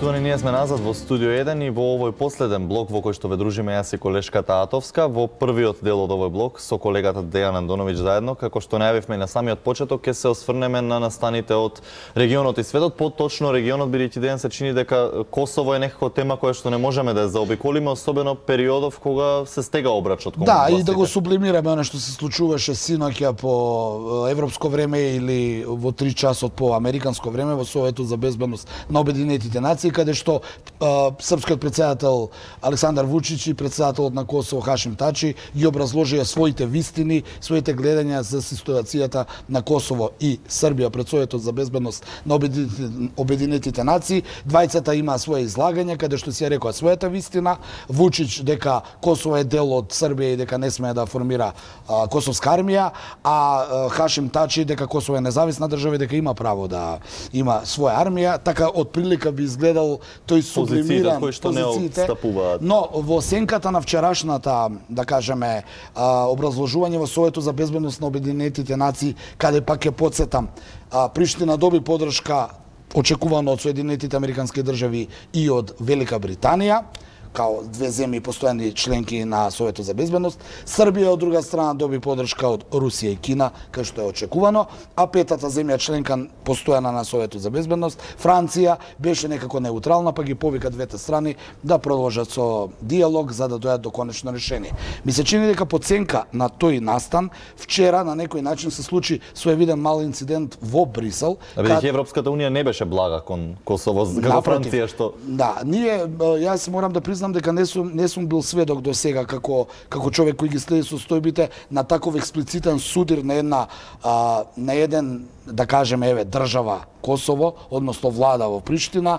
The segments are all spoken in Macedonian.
Поштувани, ние сме назад во студио 1 и во овој последен блок во кој што ве дружиме јас и колешката Атовска. Во првиот дел од овој блок со колегата Дејан Андоновиќ заедно, како што најавивме на самиот почеток, ќе се осврнеме на настаните од регионот и светот, поточно регионот, бидејќи Дејан се чини дека Косово е некако тема која што не можеме да ја заобиколиме, особено периодов кога се стега обрачот кон властите. Да, и да го сублимираме она што се случуваше синоќа по европско време или во 3 часот по американско време во Советот за безбедност на Обединетите нации, каде што српскиот председател Александар Вучич и председателот на Косово Хашим Тачи ги образложија своите вистини, своите гледања за ситуацијата на Косово и Србија пред Советот за безбедност на Обединетите нации. Двајцата имаа своје излагање каде што си ја рекоа својата вистина. Вучич дека Косово е дел од Србија и дека не смее да формира косовска армија, а Хашим Тачи дека Косово е независна држава и дека има право да има своја армија. Така од прилика би изгледал тој сублимиран позициите, но во сенката на вчерашната, да кажеме, образложување во Советот за безбедност на Обединетите нации, каде пак ќе потсетам, Приштина доби подршка очекувано од Соединетите Американски држави и од Велика Британија, као две земји постојани членки на Советот за безбедност. Србија од друга страна доби подршка од Русија и Кина, кај што е очекувано, а петата земја членка постојана на Советот за безбедност, Франција, беше некако неутрална, па ги повика двете страни да продолжат со диалог за да дојдат до конечно решение. Ми се чини дека по ценка на тој настан вчера на некој начин се случи своевиден мал инцидент во Брисел. Бидејќи Европската унија не беше блага кон Косово, како Франција што... Да, јас морам да признам дека не сум бил сведок до сега како човек кој ги следи состојбите на таков експлицитен судир на еден, да кажеме, држава Косово, односно влада во Приштина,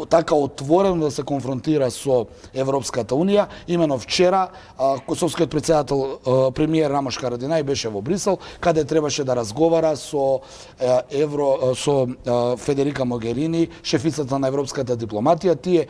така отворено да се конфронтира со Европската унија. Имено вчера косовскиот председател премиер Рамош Харадинај беше во Брисел, каде требаше да разговара со Федерика Могерини, шефицата на европската дипломатија. Тие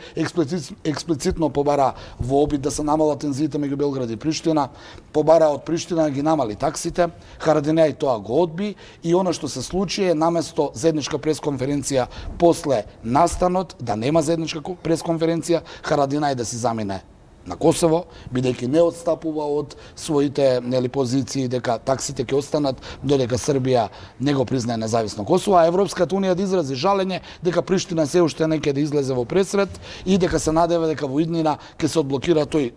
експлицитно побара во обид да се намалат тензиите меѓу Белград и Приштина, побара од Приштина ги намали таксите. Харадинај тоа го одби и она што се случи е наместо заедничка пресконференција после настанот, да нема заедничка пресконференција, Харадинај да си замине на Косово, бидејќи не отстапува од своите позиции дека таксите ќе останат додека Србија не го признае независно Косово, а Европската унија да изрази жалење дека Приштина се уште не ќе да излезе во пресрет и дека се надева дека во иднина ќе се одблокира тој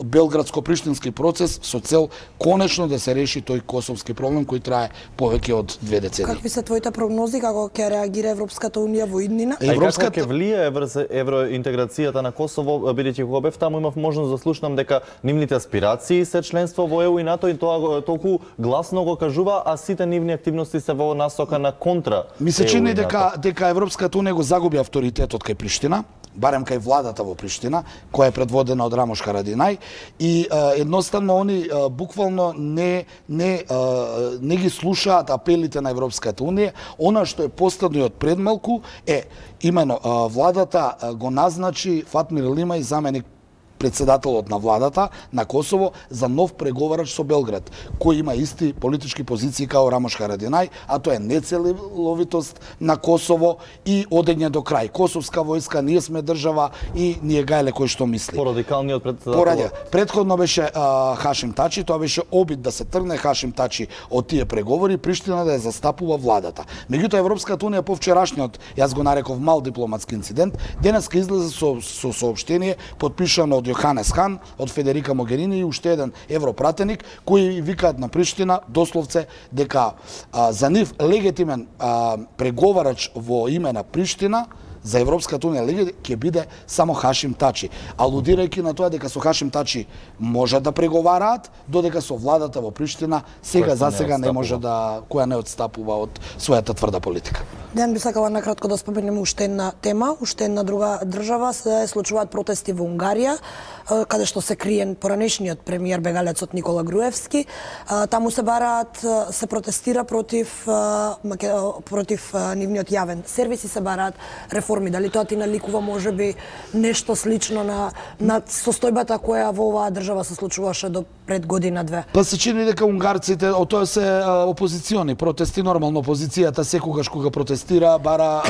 белградско-приштински процес со цел конечно да се реши тој косовски проблем кој трае повеќе од 2 децении. Какви се твоите прогнози, како ќе реагира Европската унија во иднина? Како ќе влијае врз евроинтеграцијата на Косово, бидејќи кога бев таму имав можност да слушнам дека нивните аспирации се членство во ЕУ и НАТО и тоа толку гласно го кажува, а сите нивни активности се во насока на контра. Ми се чини дека Европската унија го загуби авторитетот кај Приштина, барем кај владата во Приштина, која е предводена од Рамош Харадинај, и едноставно они буквално не ги слушаат апелите на Европската унија. Она што е последно од предмалку е имено владата го назначи Фатмир Лимај заменик председателот на владата на Косово за нов преговарач со Белград, кој има исти политички позиции као Рамош Харадинај, а тоа е нецеловитост на Косово и одење до крај. Косовска војска, ние сме држава и ние гајле кој што мисли. Порадикалниот председател. Предходно беше Хашим Тачи, тоа беше обид да се тргне Хашим Тачи од тие преговори, Приштина да ја застапува владата. Меѓутоа Европската унија по вчерашниот, јас го нареков мал дипломатски инцидент, денеска излезе со соопштение подпишано од Јоханес Хан, од Федерика Могерини и уште еден европратеник, кои викаат на Приштина дословце дека за нив легитимен преговарач во име на Приштина за Европската унија ќе биде само Хашим Тачи, алудирајќи на тоа дека со Хашим Тачи може да преговараат, додека со владата во Приштина за сега не може да, која не отстапува од својата тврда политика. Дејан, би сакала накратко да споменеме уште една тема, уште една друга држава. Се случуваат протести во Унгарија, каде што се крие поранешниот премиер бегалецот Никола Груевски. Таму се протестира против нивниот јавен сервис и се бараат реформи. Дали тоа ти наликува можеби нешто слично на состојбата која во оваа држава се случуваше до пред година-две? Па се чини дека унгарците, тоа се опозициони протести, нормално опозицијата секогаш кога протестира бара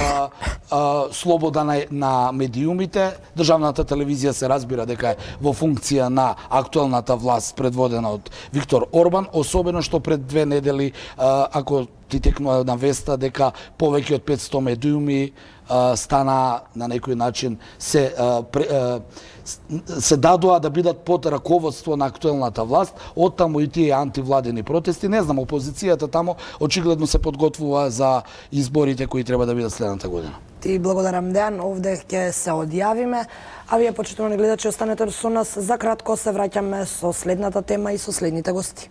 слобода на медиумите. Државната телевизија се разбира дека е во функција на актуелната власт предводена од Виктор Орбан, особено што пред 2 недели, ако ти текнува на веста дека повеќе од 500 медиуми стана на некој начин се дадоа да бидат под раководство на актуелната власт, оттаму и тие антивладени протести. Не знам, опозицијата таму очигледно се подготвува за изборите кои треба да бидат следната година. Ти благодарам, Дејан, овде ќе се одјавиме, а вие, почитувани гледачи, останете со нас. За кратко се враќаме со следната тема и со следните гости.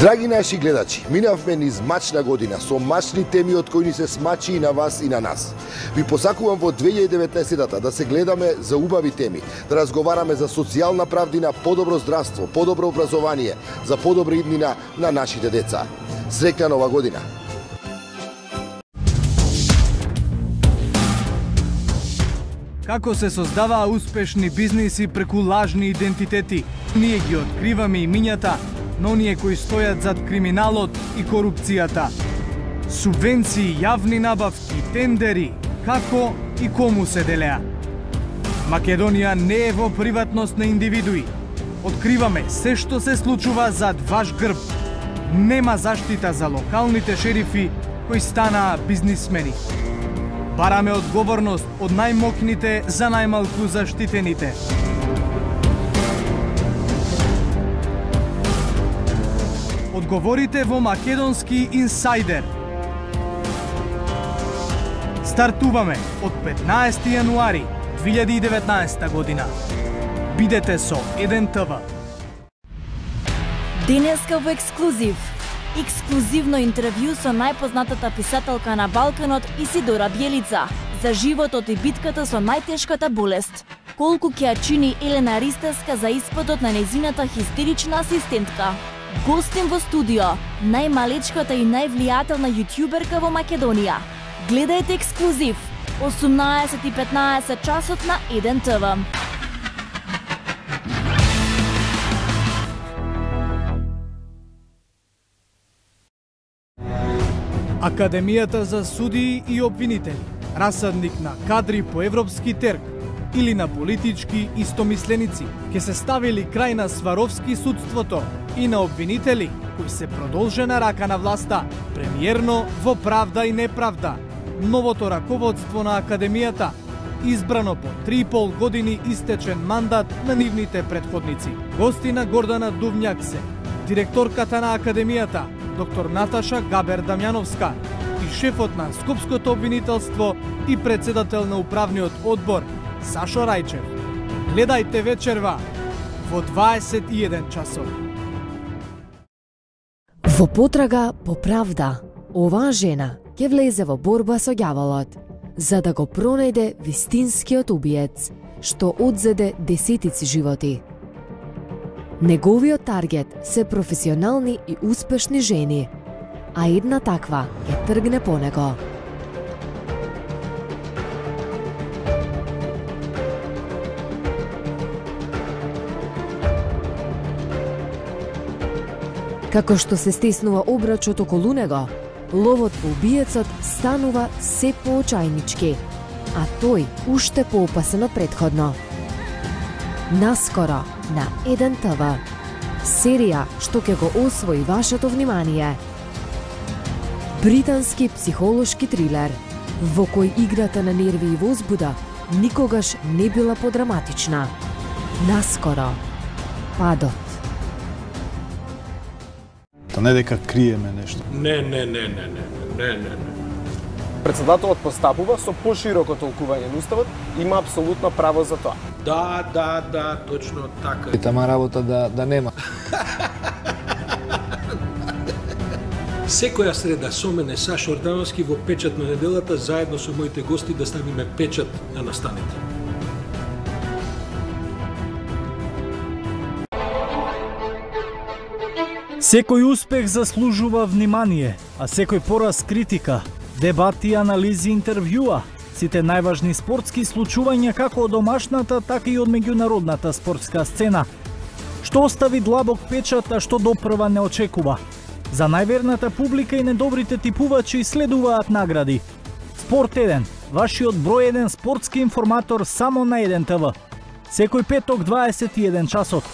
Драги наши гледачи, минавме низ мачна година со мачни теми од кои ни се смачи и на вас и на нас. Ви посакувам во 2019-та да се гледаме за убави теми, да разговараме за социјална правдина, подобро здравство, подобро образование, за подобра иднина на нашите деца. Среќна нова година! Како се создаваа успешни бизниси преку лажни идентитети? Ние ги откриваме имињата на оние кои стојат зад криминалот и корупцијата. Субвенции, јавни набавки, тендери, како и кому се делеа. Македонија не е во приватност на индивидуи. Откриваме се што се случува зад ваш грб. Нема заштита за локалните шерифи кои станаа бизнисмени. Бараме одговорност од најмокните за најмалку заштитените. Одговорите во Македонски инсайдер. Стартуваме од 15 јануари 2019 година. Бидете со 1TV. Денеска во ексклузив. Ексклузивно интервју со најпознатата писателка на Балканот Исидора Бјелица за животот и битката со најтешката болест. Колку ќе ја чини Елена Ристевска за испадот на нејзината хистерична асистентка. Гостин во студио, најмалечката и највлијателна јутјуберка во Македонија. Гледајте ексклузив, 18:15 часот на 1TV. Академијата за судии и обвинители, расадник на кадри по европски терк или на политички истомисленици, ќе се ставили крај на Сваровски судството и на обвинители кои се продолжена рака на власта, премиерно во Правда и неправда. Новото раководство на Академијата, избрано по 3,5 години истечен мандат на нивните предходници. Гостина Гордана Дувњаксе, директорката на Академијата, доктор Наташа Габер Дамјановска и шефот на Скопското обвинителство и председател на управниот одбор Сашо Рајчев. Гледајте вечерва во 21 часот. Во потрага по правда, оваа жена ќе влезе во борба со ѓаволот, за да го пронајде вистинскиот убиец, што одзеде десетици животи. Неговиот таргет се професионални и успешни жени, а една таква ќе тргне по него. Како што се стеснува обрачот околу него, ловот по убиецот станува се поочајнички, а тој уште поопасен од претходно. Наскоро на 1TV, серија што ќе го освои вашето внимание. Британски психолошки трилер, во кој играта на нерви и возбуда никогаш не била подраматична. Наскоро, падот. Та не дека криеме нешто. Не. Председателот постапува со пошироко толкување на уставот, има апсолутно право за тоа. Да, точно така. И тама работа да нема. Секоја среда со мене Сашо Ордановски во печат на неделата заедно со моите гости да ставиме печат на настаните. Секој успех заслужува внимание, а секој пораз критика. Дебати, анализи, интервјуа. Сите најважни спортски случувања како од домашната, така и од меѓународната спортска сцена. Што остави длабок печат, а што допрва не очекува. За најверната публика и недобрите типувачи следуваат награди. Спорт 1, вашиот број 1 спортски информатор само на 1 ТВ. Секој петок 21 часот.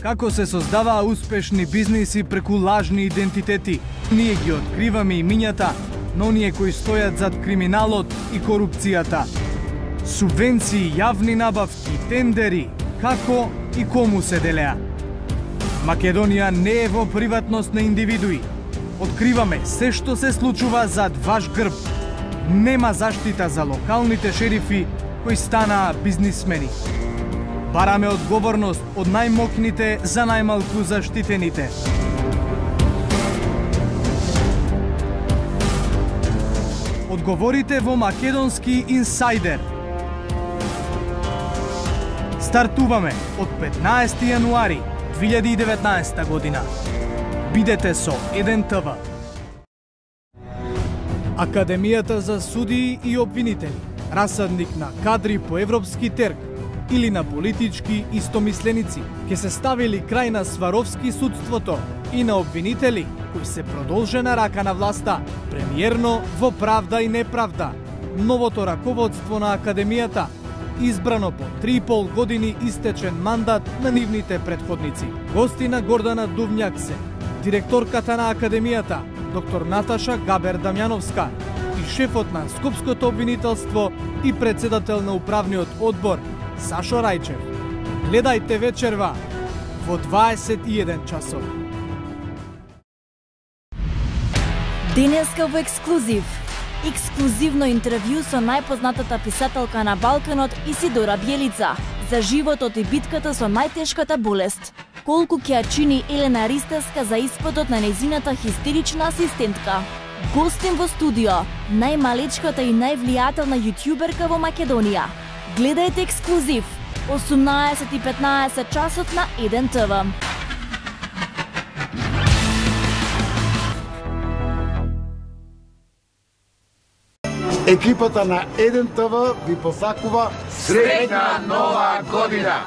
Како се создаваа успешни бизниси преку лажни идентитети? Ние ги откриваме имињата на оние кои стојат зад криминалот и корупцијата. Субвенции, јавни набавки, тендери, како и кому се делеа. Македонија не е во приватност на индивидуи. Откриваме се што се случува зад ваш грб. Нема заштита за локалните шерифи кои станаа бизнисмени. Бараме одговорност од најмокните за најмалку заштитените. Одговорите во Македонски инсайдер. Стартуваме од 15 јануари 2019 година. Бидете со 1 ТВ. Академијата за судии и обвинители. Расадник на кадри по европски терк или на политички истомисленици, ке се ставили крај на Сваровски судството и на обвинители кои се продолжена рака на власта, премиерно во Правда и неправда. Новото раководство на Академијата, избрано по 3,5 години истечен мандат на нивните предходници. Гостина Гордана Дувњак се, директорката на Академијата, доктор Наташа Габер Дамјановска и шефот на Скопското обвинителство и председател на управниот одбор Сашо Рајчев. Гледајте вечерва во 21 часот. Денеска во ексклузив. Ексклузивно интервју со најпознатата писателка на Балканот Исидора Бјелица за животот и битката со најтешката болест. Колку ќе ја чини Елена Ристевска за испадот на нејзината хистерична асистентка. Гостин во студио, најмалечката и највлијателна јутјуберка во Македонија. Гледајте ексклузив 18:15 часот на 1 ТВ. Екипата на 1 ТВ ви посакува Среќна нова година!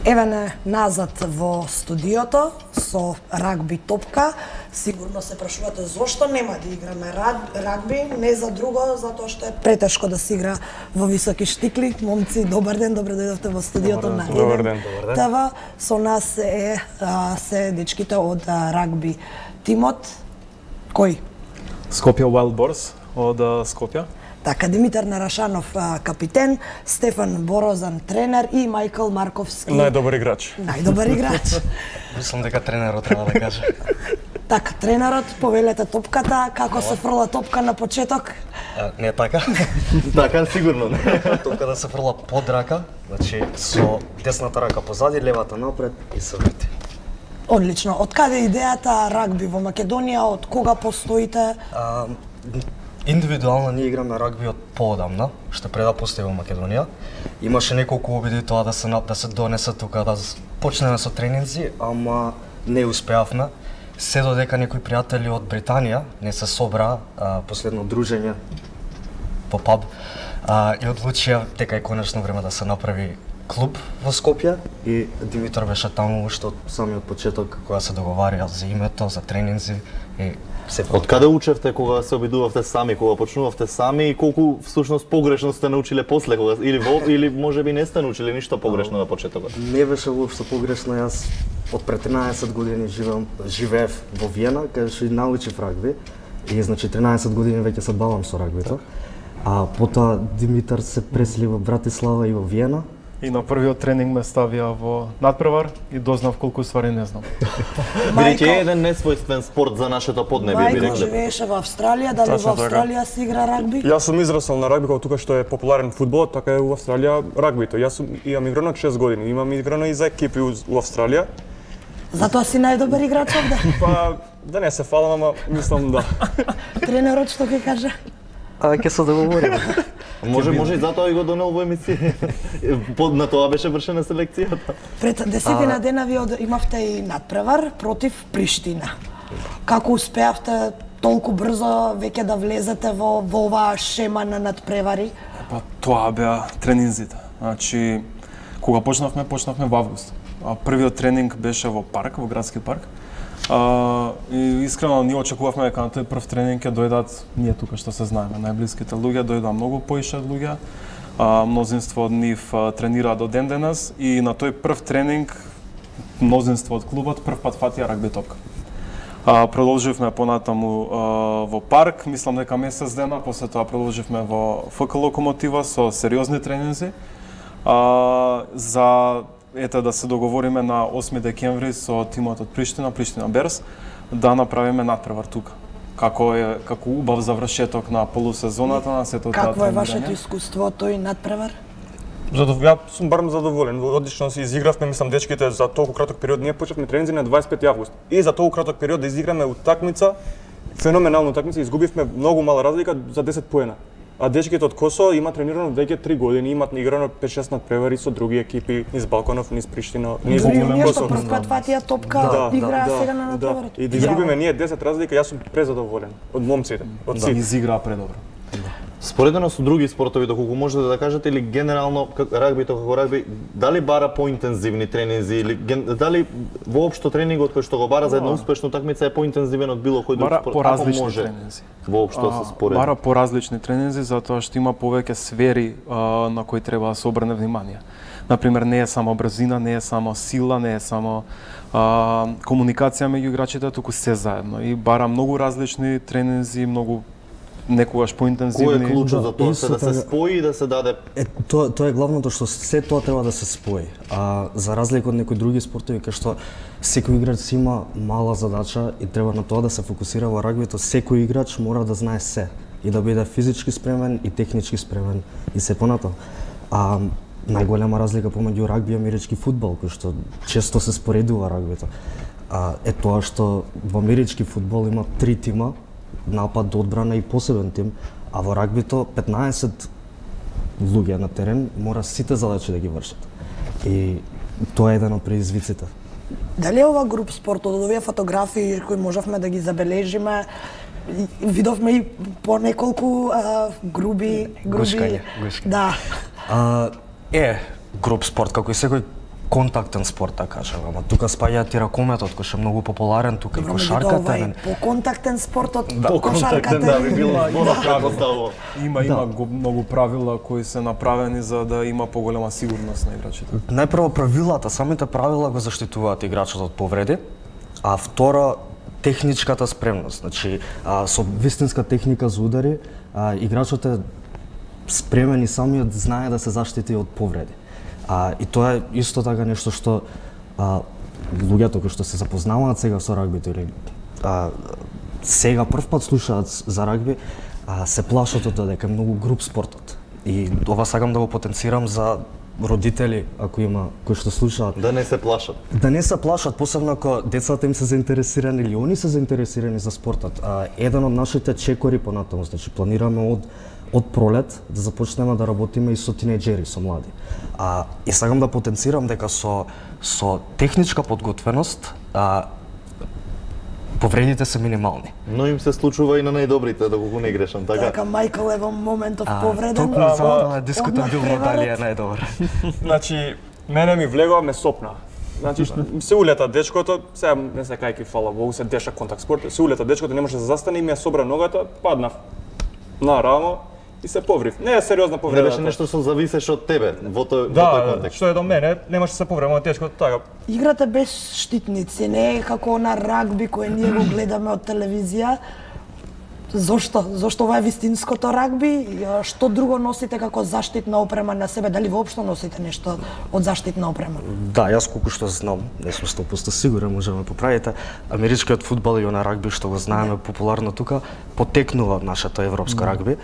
Еве не назад во студиото со рагби топка. Сигурно се прашувате зошто нема да играме рагби, не за друго, затоа што е претешко да се игра во високи штикли. Момци, добар ден, добро дојдовте во студиото на Добар ден. ТВ. Со нас се дечките од рагби тимот. Кој? Скопје Wild Boars од Скопје. Така, Димитар Нарашанов капитен, Стефан Борозан тренер и Мајкл Марковски Најдобар играч. Најдобар играч. Мислам дека тренерот треба да каже. Така, тренерот, повелете топката, како се фрла топка на почеток? Не така. Така, сигурно не. Топка да се фрла под рака, значи со десната рака позади, левата напред и се врти. Одлично. Од каде идејата рагби во Македонија, од кога постоите? Индивидуално ние играме рагби од поодамна, што пред да постои во Македонија. Имаше неколку обиди тоа да се донесе тука, да почнеме со тренинзи, ама не успеавме. Се додека некои пријатели од Британија не се собраа последно дружење по паб и одлучија дека е конечно време да се направи клуб во Скопје и Димитар беше таму уште од самиот почеток кога се договараа за името, за тренинзи и се. Од каде учевте кога се обидувавте сами, кога почнувавте сами и колку всушност погрешно сте научиле после кога или можеби не сте научиле ништо погрешно на почетокот? Не беше воопшто погрешно, јас од пред 13 години живеев во Виена, каде што и научив рагби и значи 13 години веќе се бавам со рагбито. А потоа Димитар се пресели во Братислава и во Виена И на првиот тренинг ме ставија во надпревар и дознав колку ствари не знам. Бидејќи е еден несвојствен спорт за нашето поднебие, би Мајко рекле. живееше во Австралија, дали во Австралија се игра рагби? Јас сум израсол на рагби, како тука што е популарен фудбалот, така е во Австралија рагбито. Јас имам играно 6 години, имам играно и за екипи во Австралија. Затоа си најдобар играч овде. Па да не се фалам, ама мислам да. Тренерот што ќе каже? Ќе се договориме. Може и затоа и го донел во емисија. На тоа беше вршена селекцијата. Пред 10 дена ви имавте и надпревар против Приштина. Како успеавте толку брзо веќе да влезете во оваа шема на надпревари? Па тоа беа тренинзите. Значи, кога почнавме во август. Првиот тренинг беше во парк, во градски парк. И искрено ние очекувавме дека на тој прв тренинг ќе дојдат ние тука што се знаеме, најблиските луѓе, дојдоа многу поише луѓе. Мнозинство од нив тренираат до ден денес и на тој прв тренинг мнозинство од клубот прв пат фатија рагби топка. Продолживме понатаму во парк, мислам дека месец дена, после тоа продолживме во ФК Локомотива со сериозни тренинзи. За да се договориме на 8 декември со тимот од Приштина Берс, да направиме надпревар тука. Како убав завршеток на полусезоната на сето тоа тренирање. Какво е вашето искуство тој надпревар? Ја сум барем задоволен. Одлично се изигравме, мислам дечките за толку краток период. Ние почнавме тренинзи на 25 август. И за толку краток период да изиграме утакмица, феноменална утакмица, изгубивме многу мала разлика за 10 поена. А дечките од Косово има тренирано веќе 3 години, имат играно 5-6 надпревари со други екипи низ Балканов, низ Приштина, низ Косово. Прв пат фатија топка играа сега на надпреварот. И да изгубиме ние 10 разлика, јас сум презадоволен од момците, од сите. Изиграа предобро. Споредено со други спортови, доколку можете да кажете, или генерално рагбито како рагби, дали бара поинтензивни тренинзи или дали воопшто тренингот кој што го бара за една успешна утакмица е поинтензивен од било кој друг спорт? Бара поразлични тренинзи. Воопшто се спореди. Бара поразлични тренинзи затоа што има повеќе сфери на кои треба да се обрне внимание. Например, не е само брзина, не е само сила, не е само комуникација меѓу играчите, туку се заедно. И бара многу различни тренинзи, многу некогаш поинтензивни. Кој е клучот за тоа да се спои и да се даде? Тоа е главното што се тоа треба да се спои. За разлика од некои други спортови кај што секој играч има мала задача и треба на тоа да се фокусира во рагбито, секој играч мора да знае се и да биде физички спремен и технички спремен и се понатаму. Најголема разлика помеѓу рагби и амерички фудбал, кој што често се споредува рагбито, е тоа што во амерички фудбал има 3 тима, напад, одбрана и посебен тим, а во рагбито 15 луѓе на терен мора сите задачи да ги вршат. И тоа е еден од предизвиците. Дали е ова груп спорт од овие фотографии кои можевме да ги забележиме? Видовме и по неколку груби... Гушкање. Да. Груп спорт, како и секој контактен спорт, да кажам, ама тука спаѓаат и ракометот, кој е многу популарен тука, и кошарката. По контактен спорт од кошарката. Да, би било зборно ставо. Има многу правила кои се направени за да има поголема сигурност на играчите. Најпрво правилата, самите правила го заштитуваат играчот од повреди, а второ техничката спремност. Значи, со вистинска техника за удари, играчот е спремен и самиот знае да се заштити од повреди. И тоа е исто така нешто што луѓето кои што се запознаваат сега со рагбито или сега прв пат слушаат за рагби, се плашат од тоа дека е многу груп спортот. И ова сакам да го потенцирам за родители, ако има кои што слушаат. Да не се плашат. Да не се плашат, посебно ако децата им се заинтересирани или они се заинтересирани за спортот. Еден од нашите чекори понатаму, значи планираме од пролет да започнеме да работиме и со тинеџери, со млади. И сакам да потенцирам дека со техничка подготвеност повредите се минимални. Но им се случува и на најдобрите, доколку не грешам, така? Така, Мајкл е во моментов повреден. Токму за тоа дискутабилно дали е најдобар. Значи, мене ми влегува, ме сопна. Значи, се улета дечкото, сега не се кајки, фала Богу, се деша контакт спорт, се улета дечкото, не може да се застане и ми ја собра ногата, паднав на рамо и се поврив. Не е сериозна повреда. Не беше нешто што зависеше од тебе во тој контекст. Да, што е до мене, немаше да се повреме тешко така. Играте без штитници, не е како на рагби кој ние го гледаме од телевизија. Зошто? Зошто ова е вистинското рагби? Што друго носите како заштитна опрема на себе? Дали воопшто носите нешто од заштитна опрема? Да, јас колку што знам, не сум 100% сигурен, може да ме поправите, америчкиот фудбал и на рагби што го знаеме популарно тука, потекнува од нашата европска рагби,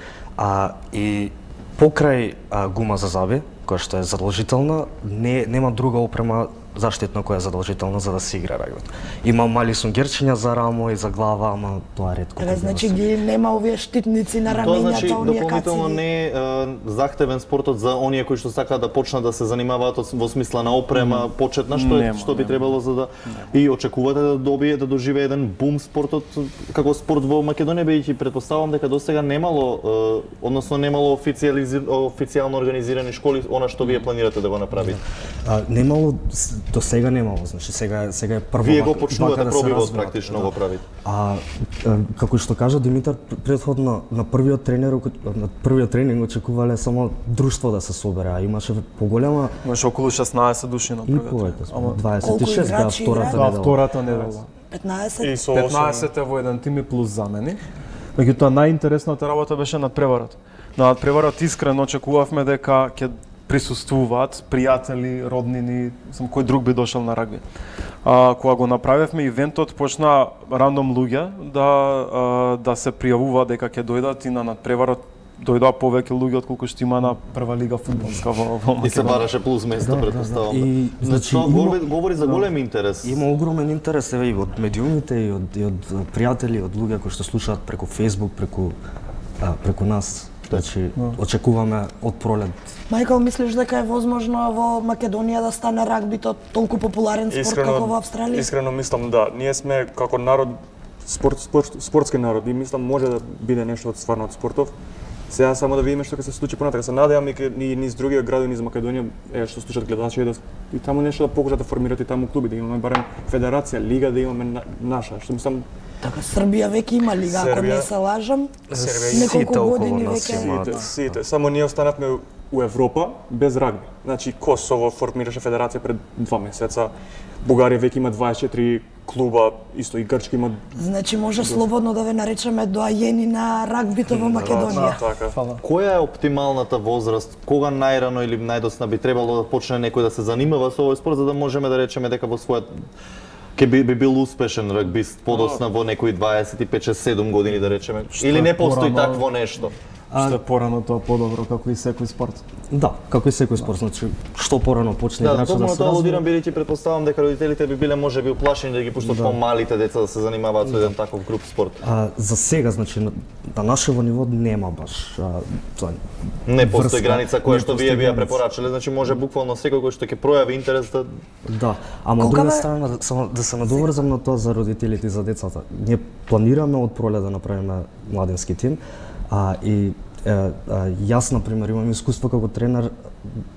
и покрај гума за заби, која што е задолжителна, нема друга опрема заштитна која е задолжителна за да се игра рагби. Има мали сунгерчиња за рамо и за глава, ама тоа ретко. Значи ги нема овие штитници на рамењата, тоа значи оние дополнително каци. не е захтевен спортот за оние кои што сакаат да почнат да се занимаваат во смисла на опрема почетна, што би требало за да и очекувате да доживее еден бум спортот како спорт во Македонија, бидејќи претпоставувам дека досега немало, односно немало официјално организирани школи, она што вие планирате да го направите. Немало, до сега немало, значи сега е прво. Вие го почнувате пробивот практично го правите. Како што кажа Димитар, претходно на првиот тренинг очекувале само друштво да се собере, а имаше поголема. Имаше околу 16 души на првиот. 26 беа втората недела. 15? 15 е во еден тим и плюс замени. Меѓутоа најинтересната работа беше надпреварот. На надпреварот искрено очекувавме дека ќе присуствуваат пријатели, роднини, кој друг би дошол на рагби. Кога го направевме ивентот, почна рандом луѓе да се пријавуваат дека ќе дојдат и на надпреварот дојдоа повеќе луѓе отколку што има на прва лига фудбалска во Македонија. И се бараше плюс место, претпоставам. И значи говори за голем интерес. Има огромен интерес и од медиумите и од пријатели, од луѓе кои што слушаат преку Facebook, преку нас. Значи, очекуваме од пролет. Мајкал, мислиш дека е возможно во Македонија да стане рагбито толку популарен спорт како во Австралија? Искрено мислам да. Ние сме како народ, спортски народ и мислам може да биде нешто од стварно од спортов. Сега само да видиме што ќе се случи понатака. Се надевам и низ другите градови низ Македонија, што слушаат гледачи и таму нешто да покажат да формираат и таму клуби, да имаме барем федерација, лига да имаме наша, што мислам. Така, Србија веќе има лига, ако не се лажам. Неколку години веќе. Сите, само ние останавме у Европа без рагби. Значи Косово формираше федерација пред 2 месеца. Бугарија веќе има 24 клуба, исто и Грчка има. Значи може слободно да ве наречеме доајени на рагбито во Македонија. Која е оптималната возраст? Кога најрано или најдосна би требало да почне некој да се занимава со овој спорт за да можеме да речеме дека во својот би бил успешен рагбист подосна во некои 25-6-7 години да речеме? Или не постои такво нешто? Што е порано тоа подобро како и секој спорт. Да, како и секој спорт, значи што порано почне играчот да се развива. Алудирам бидејќи претпоставам дека родителите би биле можеби уплашени да ги пуштат помалите деца да се занимаваат со еден таков груп спорт. За сега, значи на нашево ниво нема баш тоа. Не постои граница која што вие препорачале, значи може буквално секој кој што ќе пројави интерес да. Да, ама од друга страна само да се надоврзам на тоа за родителите и за децата. Ние планираме од пролет да направиме младински тим. Јас, например, имам искуство како тренер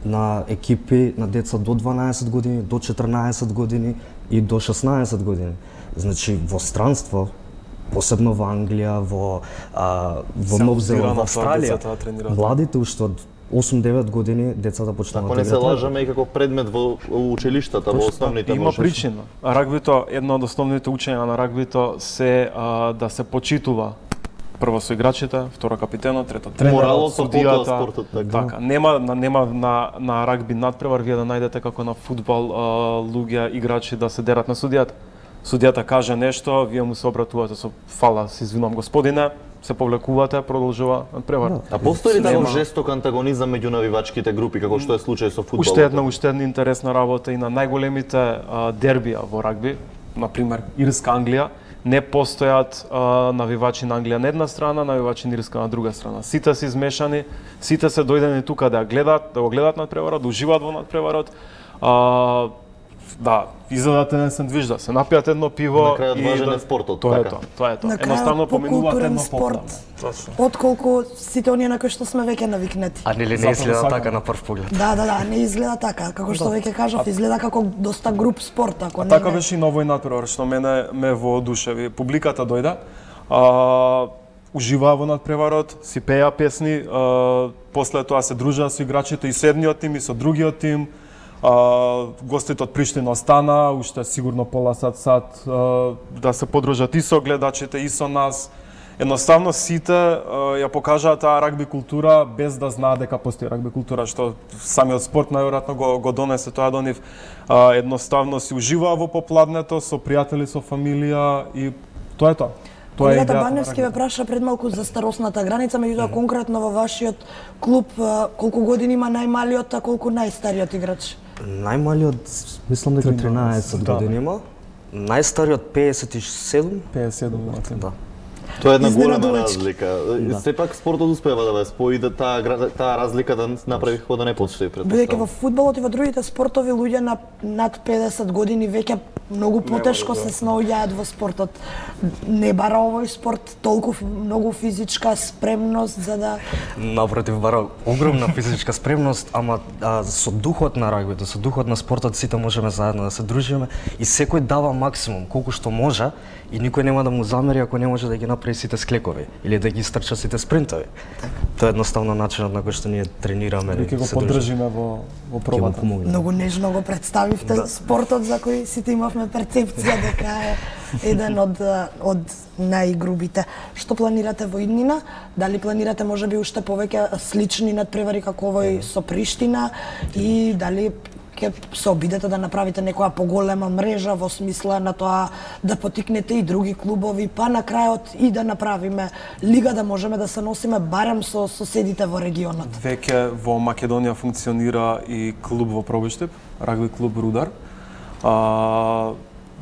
на екипи на деца до 12 години, до 14 години и до 16 години. Значи, во странство, посебно во Англија, во Нов Зеланд, во Австралија, младите уште од 8-9 години децата почнуваат да играат. Ако не се лажеме и како предмет во училиштата, во основните има причина. Рагбито, едно од основните учења на рагбито се да се почитува прво со играчите, второ капитенот, трето тренерот, судијата. Така, нема на рагби надпревар вие да најдете како на фудбал луѓе играчи да се дерат на судијата. Судијата каже нешто, вие му се обратувате со фала, се извинувам господине, се повлекувате, продолжува надпревар. А постои ли таму жесток антагонизам меѓу навивачките групи како што е случај со фудбалот? Уште една интересна работа и на најголемите дербија во рагби, на пример Ирска Англија, не постојат навивачи на Англија на една страна, навивачи на Ирска на друга страна. Сите се измешани, сите се дојдени тука да го гледат надпреварот, да уживаат во надпреварот. Да, изедат еден сендвич, да се напијат едно пиво. На крајот важен е спортот, тоа е тоа. Едноставно поминуваат едно спорт. Отколку сите оние на кои што сме веќе навикнати. А нели не изгледа така на прв поглед? Да, не изгледа така. Како што веќе кажав, изгледа како доста груп спорт, ако не. Така беше и на овој надпревар што мене ме воодушеви. Публиката дојде, уживаа во надпреварот, си пеа песни, после тоа се дружаа со играчите и со едниот тим и со другиот тим. Гостите од Приштина остана, уште сигурно пола сат да се подружат и со гледачите и со нас. Едноставно сите ја покажаа таа рагби култура без да знаат дека постои рагби култура, што самиот спорт најверојатно го донесе тоа до нив. Едноставно си уживаа во попладнето со пријатели, со фамилија и тоа е тоа. Тоа е Колегата идејата. Баневски ве праша пред малку за старосната граница, меѓутоа конкретно во вашиот клуб колку години има најмалиот, а колку најстариот играч? Најмалиот, мислам дека 13 години има. Најстариот 57. 57, да. Тоа е една голема Изненадувачки. разлика. Сепак спортот успева да ве спои да таа разлика да направи како да не постои Бидејќи предпоставам. во фудбалот и во другите спортови луѓе на над 50 години веќе многу потешко се снаоѓаат во спортот. Не бара овој спорт толку многу физичка спремност за да Напротив, бара огромна физичка спремност, ама со духот на рагбито, со духот на спортот сите можеме заедно да се дружиме и секој дава максимум колку што може и никој нема да му замери ако не може да ги направи сите склекови или да ги стрча сите спринтови. Тоа е едноставно начинот на кој што ние тренираме Ќе го поддржиме во пробата. многу нежно го представивте спортот за кој сите имавме перцепција дека е еден од најгрубите. Што планирате во иднина? Дали планирате можеби уште повеќе слични надпревари како овој со Приштина и дали ќе се обидете да направите некоја поголема мрежа во смисла на тоа да потикнете и други клубови, па на крајот и да направиме лига да можеме да се носиме барем со соседите во регионот. Веќе во Македонија функционира и клуб во Пробиштип, рагби клуб Рудар.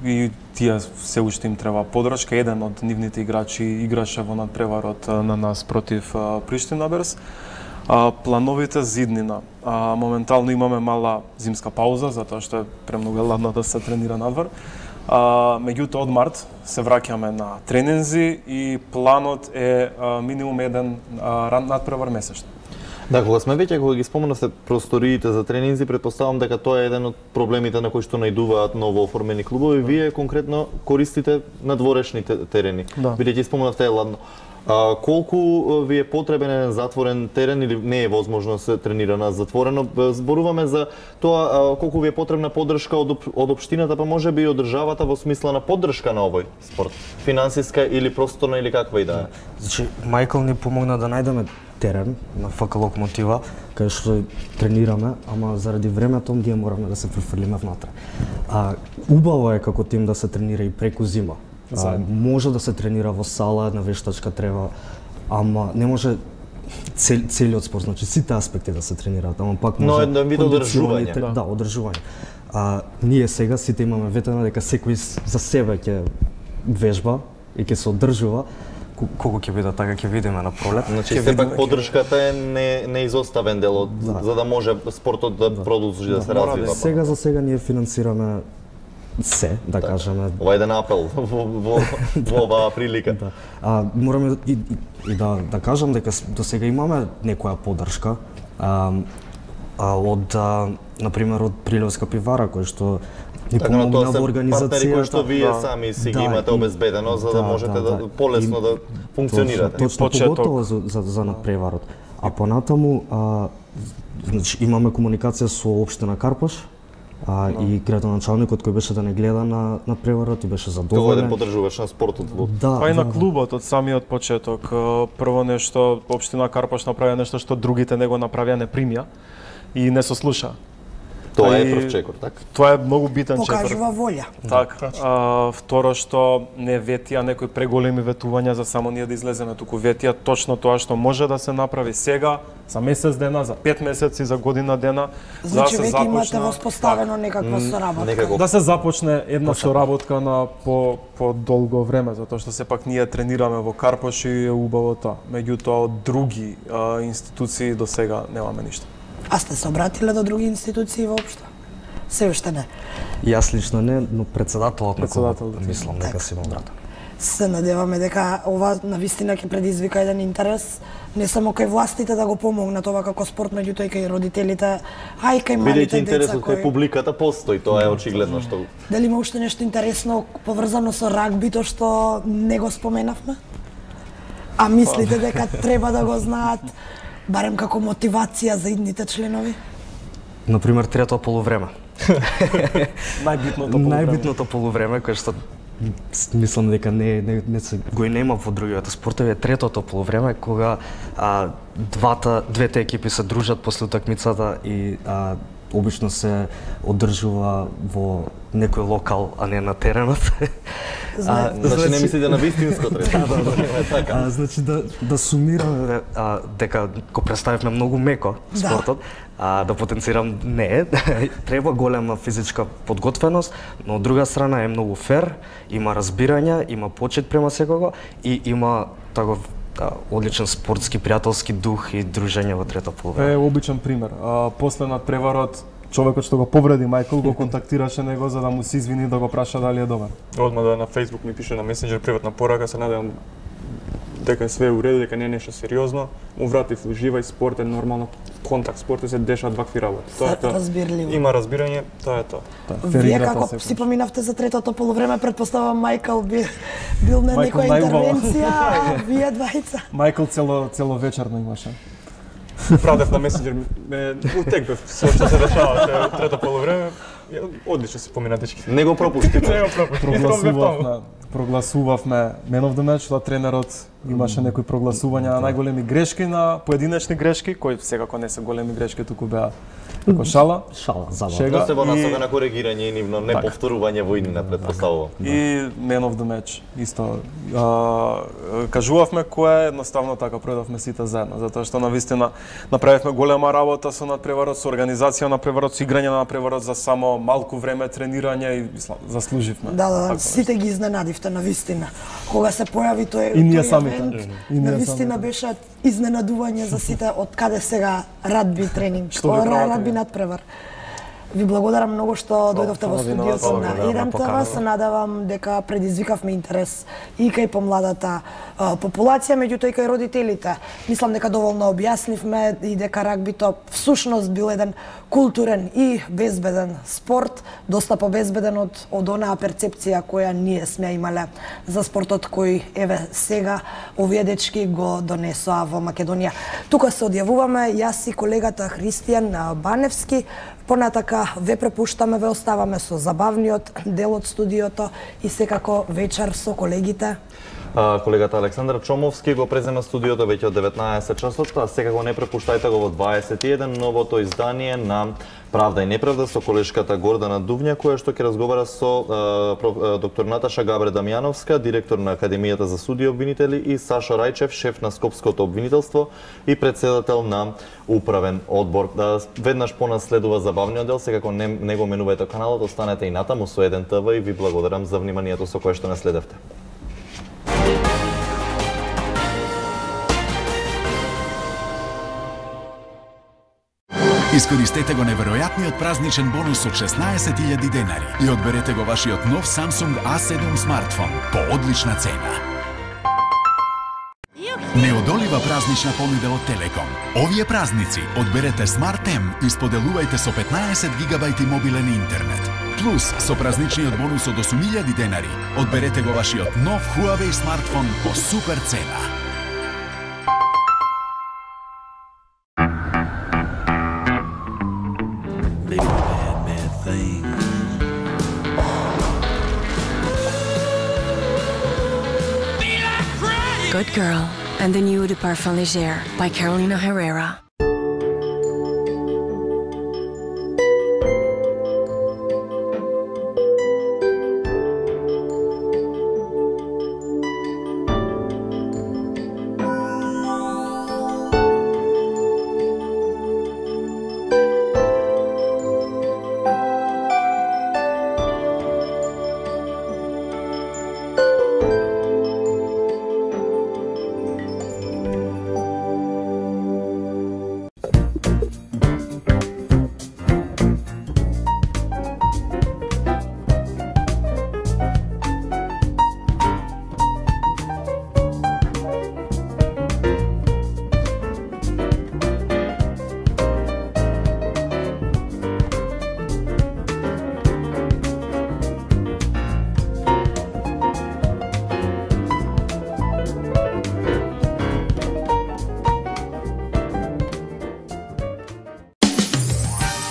И тие се уште им треба поддршка. Еден од нивните играчи играше во надпреварот на нас против Приштина Берс. Плановите за иднина. Моментално имаме мала зимска пауза, затоа што е премногу ладно да се тренира надвор. Меѓутоа од март се враќаме на тренинзи и планот е минимум еден надпревар месечно. Да, кога сме веќе, кога ги споменавте просториите за тренинзи, предпоставам дека тоа е еден од проблемите на кои што најдуваат ново оформени клубови. Вие конкретно користите надворешните терени. Да. Бидејќи споменавте е ладно. Колку ви е потребен еден затворен терен или не е возможно да се тренира на затворено? Зборуваме за тоа колку ви е потребна поддршка од општината, па можеби и од државата во смисла на поддршка на овој спорт? Финансиска или просторна или каква и да е? Значи, Мајкл ни помогна да најдеме терен на ФК Локомотива, каде што тренираме, ама заради времето ние мораме да се префрлиме внатре. Убаво е како тим да се тренира и преку зима. Може да се тренира во сала, на вештачка трева, ама не може целиот спорт, значи сите аспекти да се тренираат, ама пак може... Но еден вид одржување. Да, одржување. Ние сега сите имаме ветено дека секој за себе ќе вежба и ќе се одржува. Колку ќе биде така, ќе видиме на пролет. Значи, сепак поддршката е неизоставен дел од, за да може спортот да продолжи да се развива. Сега за сега ние финансираме се, да кажеме. Ова е еден апел во оваа прилика. Мораме и да кажам дека до сега имаме некоја поддршка од, например, од Прилевска пивара, кој што ни помогна во организацијата. Партнери кои што вие сами си ги имате обезбедено за да можете да полесно да функционирате. Точно, поготово за надпреварот. А понатаму, значи, имаме комуникација со општина Карпаш, и градоначалникот кој беше да не гледа на надпреварот и беше задоволен. Тоа да поддржуваш на спортот. Па и на клубот од самиот почеток. Прво нешто, општина Карпаш направи нешто што другите не го направија, не примја и не сослуша. Тоа е прв чекор, така? Тоа е многу битен чекор. Покажува волја. Така. Второ што не ветија некои преголеми ветувања за само ние да излеземе, туку ветија точно тоа што може да се направи сега, за месец дена, за 5 месеци, за година дена. Значи веќе имате воспоставено некаква соработка. Да се започне една соработка на по долго време, затоа што сепак ние тренираме во Карпаш и е убаво тоа. Меѓутоа од други институции до сега немаме ништо. А сте се обратиле до други институции воопшто? Се уште не. Јас лично не, но председателот на клубот мислам дека се има обратен. Се надеваме дека ова навистина ќе предизвика еден интерес не само кај властите да го помогнат ова како спорт, меѓутоа и кај родителите, а и кај малите деца. Бидејќи интересот кај публиката постои, тоа е очигледно што. Дали има уште нешто интересно поврзано со рагбито што не го споменавме? А мислите дека треба да го знаат барем како мотивација за идните членови? Например, трето полувреме. Најбитното полувреме полувреме, кое што мислам дека не се го и нема во другите спортови, е третото полувреме кога двете екипи се дружат после утакмицата и обично се одржува во некој локал, а не на теренот. Значи не мислите на вистинско така. Значи да сумираме дека го представивме многу меко спортот, да потенцирам не, треба голема физичка подготвеност, но од друга страна е многу фер, има разбирање, има почит према секого и има таков одличен спортски, пријателски дух и дружење во трета полувреме. Обичен пример. После надпреварот човекот што го повреди Мајкл го контактираше него за да му се извини, да го праша дали е добар. Одма на Facebook ми пише на месенџер приватна порака, се надевам дека све е уреду, дека не е нешто сериозно. Му вратив, уживај, спорт е нормално, контакт, спорт се дешаат вакви работи. Тоа е тоа. Разбирливо. Има разбирање, тоа е тоа. Вие како си поминавте за третото полувреме, предпоставам Мајкл бил на некоја интервенција, вие двајца. Мајкл цело вечерно имаше. Прадев на месенџер, утекбев со што се дешаваше трето полувреме. Одлично се помина дечки. Не го пропуштите. Прогласувавме Man of the Match, тоа тренерот имаше некои прогласувања на најголеми грешки, на поединечни грешки, кои секако не се големи грешки, туку беа како шала. Забавно. Да се во насока на коригирање и нивно неповторување во иднина, предпоставувам. И Man of the Match исто. Кажувавме кој е едноставно така, пројдовме сите заедно, затоа што навистина направивме голема работа со надпреварот, со организација на надпреварот, со играње на надпреварот за само малку време тренирање и заслуживме. Да, сите ги изненадивте навистина. Кога се појави тој самите. Навистина беше изненадување за сите од каде сега радби тренинг, радби надпревар. Ви благодарам многу што дојдовте во студиото на Еден ТВ. Се надевам дека предизвикавме интерес и кај помладата популација, меѓутоа и кај родителите. Мислам дека доволно објаснивме и дека рагбито всушност бил еден културен и безбеден спорт, доста побезбеден од онаа перцепција која ние сме имале за спортот кој еве сега овие дечки го донесоа во Македонија. Тука се одјавуваме јас и колегата Христијан Баневски. Понатака ве препуштаме, ве оставаме со забавниот дел од студиото и секако вечер со колегите. Колегата Александар Чомовски го презема студиото веќе од 19 часот, а секако не препуштајте го во 21 новото издание на Правда и неправда со колешката Гордана Дувња, која што ќе разговара со доктор Наташа Габре Дамјановска, директор на Академијата за суди и обвинители, и Сашо Рајчев, шеф на Скопското обвинителство и председател на управен одбор. Веднаш понаследува забавниот дел, секако не го менувајте каналот, останете и натаму со Еден ТВ и ви благодарам за вниманието со кое што не следевте. Искористете го неверојатниот празничен бонус од 16.000 денари и одберете го вашиот нов Samsung A7 смартфон по одлична цена. Неодолива празнична понуда од Телеком. Овие празници одберете Smart M и споделувајте со 15 гигабајти мобилен интернет. Плюс со празничниот бонус од 8.000 денари одберете го вашиот нов Huawei смартфон по супер цена. Good Girl and the new Eau de Parfum Légère by Carolina Herrera.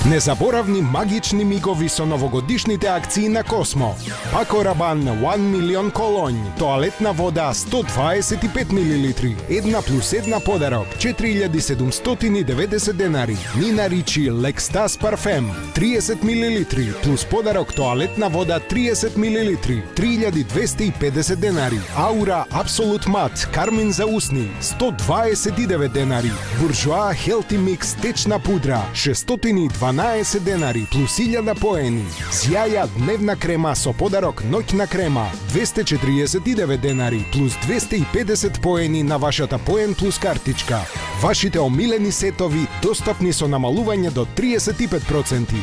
Незаборавни магични мигови со новогодишните акции на Космо. Пако Рабан 1 милион колонј, тоалетна вода 125 милилитри, 1+1 подарок 4790 денари. Нина Ричи Лексстас парфем 30 милилитри плюс подарок тоалетна вода 30 милилитри, 3250 денари. Аура Абсолют Мат кармин за усни 129 денари. Буржуа Хелти Микс течна пудра 612 денари плюс 1000 поени. Зјаја дневна крема со подарок ноќна крема 249 денари плюс 250 поени на вашата поен плюс картичка. Вашите омилени сетови достапни со намалување до 35%.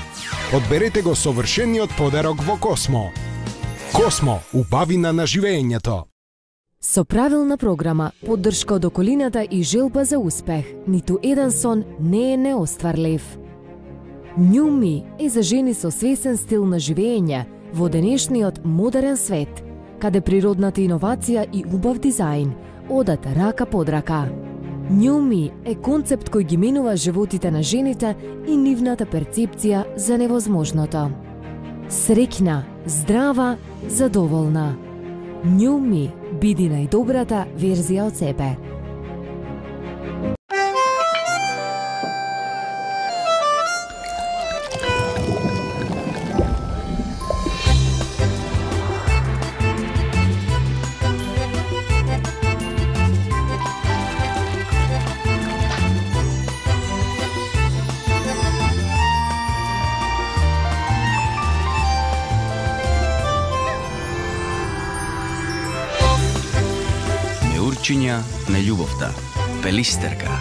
Одберете го совршениот подарок во Космо. Космо, убавина на живеењето. Со правилна програма, поддршка од околината и желба за успех, ниту еден сон не е неостварлив. New Me е за жени со свесен стил на живење во денешниот модерен свет, каде природната иновација и убав дизајн одат рака под рака. New Me е концепт кој ги менува животите на жените и нивната перцепција за невозможното. Среќна, здрава, задоволна. New Me, биди најдобрата верзија од себе. Неурчиња на љубовта. Пелистерка.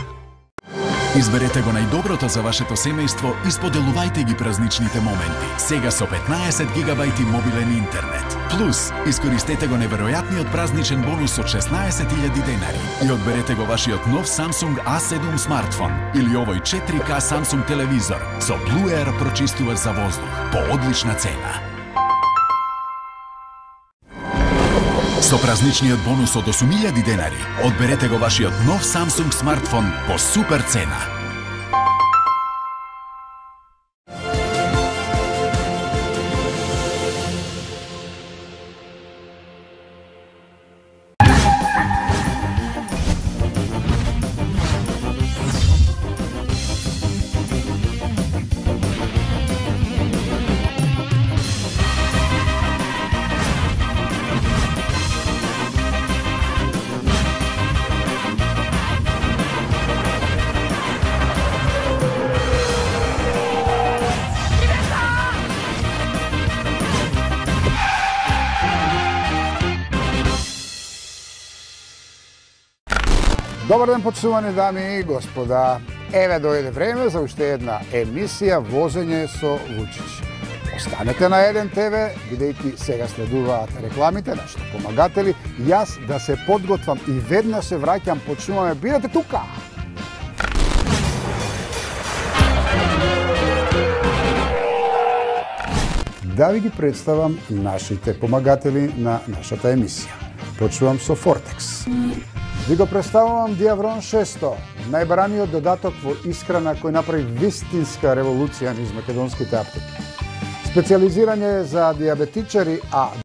Изберете го најдоброто за вашето семејство и споделувајте ги празничните моменти. Сега со 15 гигабајти мобилен интернет. Плюс, искористете го неверојатниот празничен бонус од 16.000 денари и одберете го вашиот нов Samsung A7 смартфон или овој 4K Samsung телевизор со Blue Air прочистувач за воздух по одлична цена. Со празничниот бонус од 8.000 денари, одберете го вашиот нов Samsung смартфон по супер цена. Добар ден, почитувани дами и господа. Еве дојде време за уште една емисија Возење со Вучич. Останете на Еден ТВ, бидејќи сега следуваат рекламите, нашите помагатели. Јас да се подготвам и веднаш се враќам, почнуваме. Бидете тука! Да ви ги представам нашите помагатели на нашата емисија. Почнувам со Фортекс. Ви го представувам Диаврон 600, најбараниот додаток во исхрана кој направи вистинска револуција низ македонските аптеки. Специализирање за диабетичари, а